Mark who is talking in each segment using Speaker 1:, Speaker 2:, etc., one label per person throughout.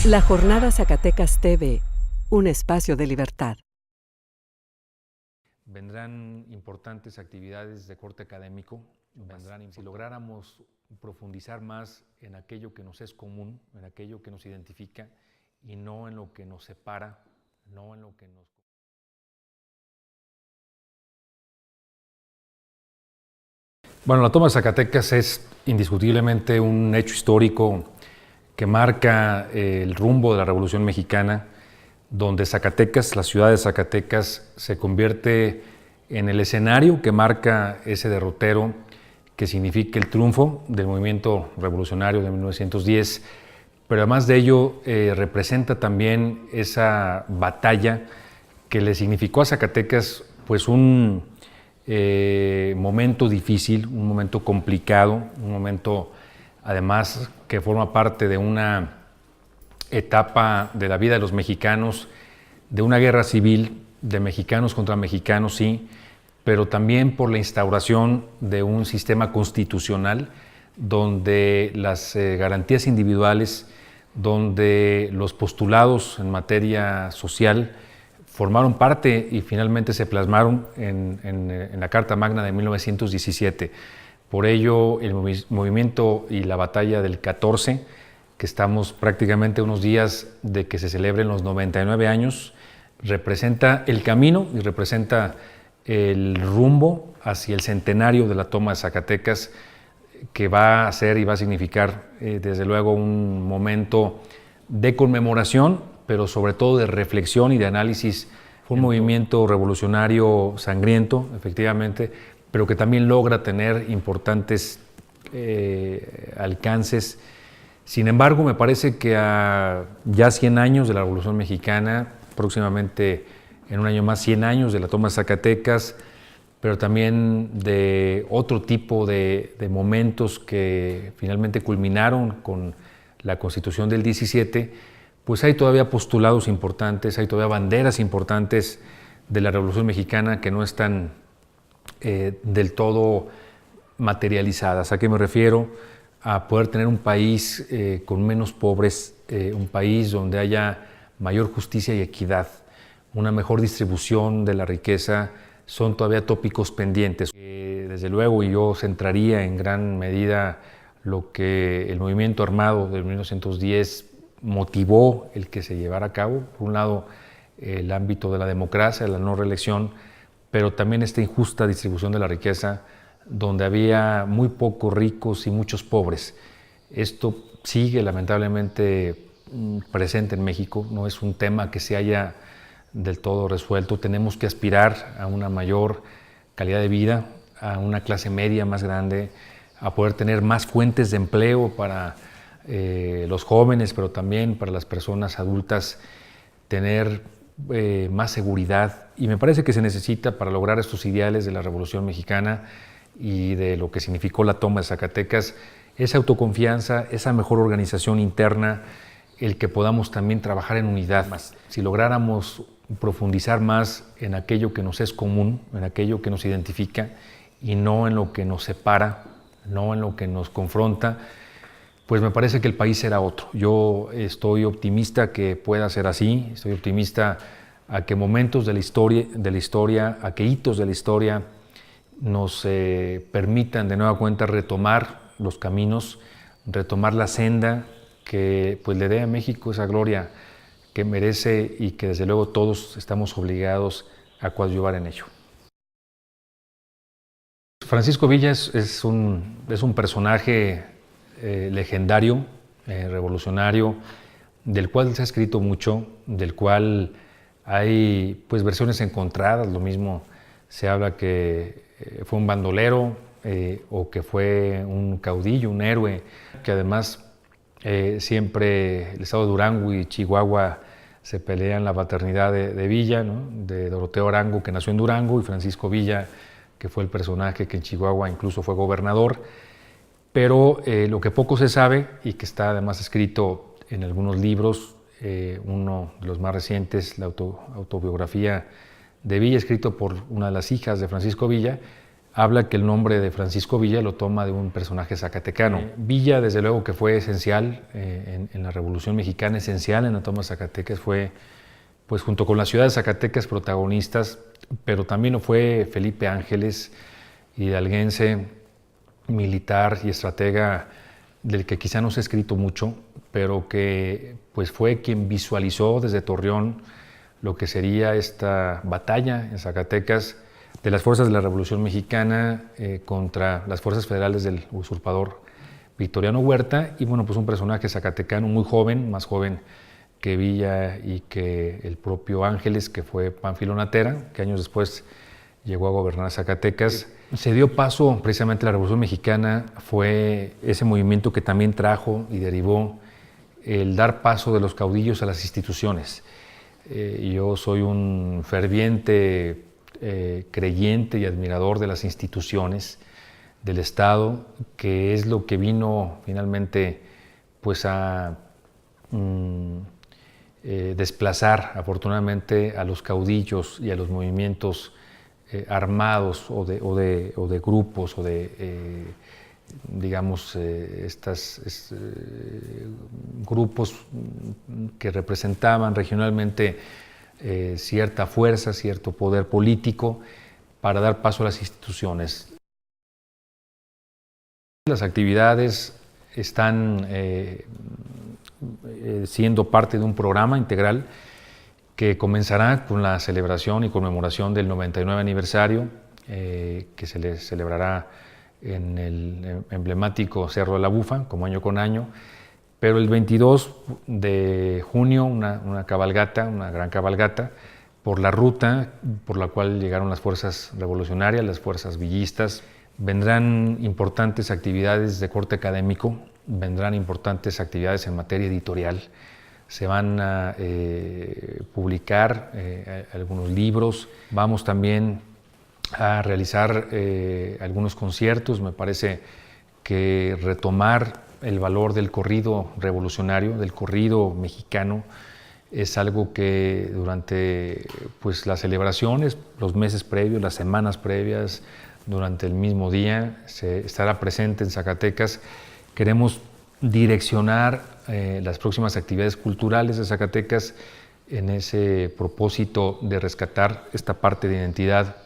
Speaker 1: La Jornada Zacatecas TV, un espacio de libertad.
Speaker 2: Vendrán importantes actividades de corte académico, si lográramos profundizar más en aquello que nos es común, en aquello que nos identifica y no en lo que nos separa, no en lo que nos... Bueno, la toma de Zacatecas es indiscutiblemente un hecho histórico que marca el rumbo de la Revolución Mexicana, donde Zacatecas, la ciudad de Zacatecas, se convierte en el escenario que marca ese derrotero que significa el triunfo del movimiento revolucionario de 1910, pero además de ello representa también esa batalla que le significó a Zacatecas pues un momento difícil, un momento complicado, un momento además que forma parte de una etapa de la vida de los mexicanos, de una guerra civil, de mexicanos contra mexicanos, sí, pero también por la instauración de un sistema constitucional donde las garantías individuales, donde los postulados en materia social formaron parte y finalmente se plasmaron en la Carta Magna de 1917. Por ello, el movimiento y la batalla del 14, que estamos prácticamente unos días de que se celebren los 99 años, representa el camino y representa el rumbo hacia el centenario de la toma de Zacatecas, que va a ser y va a significar desde luego un momento de conmemoración, pero sobre todo de reflexión y de análisis. Fue un movimiento revolucionario sangriento, efectivamente, pero que también logra tener importantes alcances. Sin embargo, me parece que a ya 100 años de la Revolución Mexicana, próximamente en un año más 100 años de la toma de Zacatecas, pero también de otro tipo de momentos que finalmente culminaron con la Constitución del 17, pues hay todavía postulados importantes, hay todavía banderas importantes de la Revolución Mexicana que no están del todo materializadas. ¿A qué me refiero? A poder tener un país con menos pobres, un país donde haya mayor justicia y equidad, una mejor distribución de la riqueza, son todavía tópicos pendientes. Desde luego, y yo centraría en gran medida lo que el movimiento armado de 1910 motivó el que se llevara a cabo. Por un lado, el ámbito de la democracia, la no reelección, pero también esta injusta distribución de la riqueza, donde había muy pocos ricos y muchos pobres. Esto sigue lamentablemente presente en México, no es un tema que se haya del todo resuelto. Tenemos que aspirar a una mayor calidad de vida, a una clase media más grande, a poder tener más fuentes de empleo para los jóvenes, pero también para las personas adultas, tener más seguridad. Y me parece que se necesita para lograr estos ideales de la Revolución Mexicana y de lo que significó la toma de Zacatecas, esa autoconfianza, esa mejor organización interna, el que podamos también trabajar en unidad. Si lográramos profundizar más en aquello que nos es común, en aquello que nos identifica y no en lo que nos separa, no en lo que nos confronta, pues me parece que el país será otro. Yo estoy optimista que pueda ser así, estoy optimista a que momentos de la historia, a que hitos de la historia nos permitan de nueva cuenta retomar los caminos, retomar la senda que pues le dé a México esa gloria que merece y que desde luego todos estamos obligados a coadyuvar en ello. Francisco Villa es un personaje legendario, revolucionario, del cual se ha escrito mucho, del cual hay pues versiones encontradas. Lo mismo se habla que fue un bandolero o que fue un caudillo, un héroe, que además siempre el estado de Durango y Chihuahua se pelean la paternidad de Villa, ¿no? De Doroteo Arango, que nació en Durango, y Francisco Villa, que fue el personaje que en Chihuahua incluso fue gobernador. Pero lo que poco se sabe y que está además escrito en algunos libros, uno de los más recientes, la autobiografía de Villa, escrito por una de las hijas de Francisco Villa, habla que el nombre de Francisco Villa lo toma de un personaje zacatecano. Villa, desde luego que fue esencial en la Revolución Mexicana, esencial en la toma de Zacatecas, fue, pues junto con la ciudad de Zacatecas, protagonistas, pero también lo fue Felipe Ángeles, hidalguense, militar y estratega, del que quizá no se ha escrito mucho, pero que pues fue quien visualizó desde Torreón lo que sería esta batalla en Zacatecas de las fuerzas de la Revolución Mexicana contra las fuerzas federales del usurpador Victoriano Huerta, y bueno, pues un personaje zacatecano muy joven, más joven que Villa y que el propio Ángeles, que fue Pánfilo Natera, que años después llegó a gobernar Zacatecas. Se dio paso precisamente a la Revolución Mexicana, fue ese movimiento que también trajo y derivó el dar paso de los caudillos a las instituciones. Yo soy un ferviente creyente y admirador de las instituciones del Estado, que es lo que vino finalmente pues a desplazar afortunadamente a los caudillos y a los movimientos armados o de grupos o de digamos grupos que representaban regionalmente cierta fuerza, cierto poder político para dar paso a las instituciones. Las actividades están siendo parte de un programa integral que comenzará con la celebración y conmemoración del 99 aniversario que se le celebrará en el emblemático Cerro de la Bufa, como año con año, pero el 22 de junio una cabalgata, una gran cabalgata, por la ruta por la cual llegaron las fuerzas revolucionarias, las fuerzas villistas. Vendrán importantes actividades de corte académico, vendrán importantes actividades en materia editorial, se van a publicar algunos libros, vamos también a realizar algunos conciertos. Me parece que retomar el valor del corrido revolucionario, del corrido mexicano, es algo que durante pues, las celebraciones, los meses previos, las semanas previas, durante el mismo día, se estará presente en Zacatecas. Queremos direccionar las próximas actividades culturales de Zacatecas en ese propósito de rescatar esta parte de identidad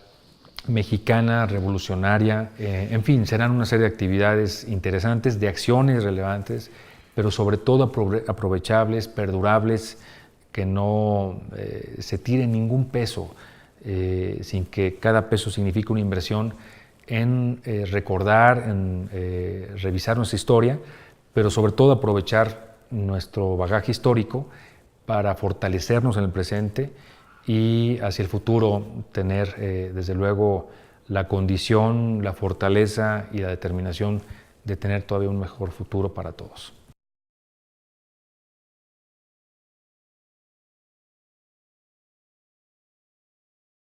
Speaker 2: mexicana, revolucionaria. En fin, serán una serie de actividades interesantes, de acciones relevantes, pero sobre todo aprovechables, perdurables, que no se tire ningún peso, sin que cada peso signifique una inversión en recordar, en revisar nuestra historia, pero sobre todo aprovechar nuestro bagaje histórico para fortalecernos en el presente y hacia el futuro tener desde luego la condición, la fortaleza y la determinación de tener todavía un mejor futuro para todos.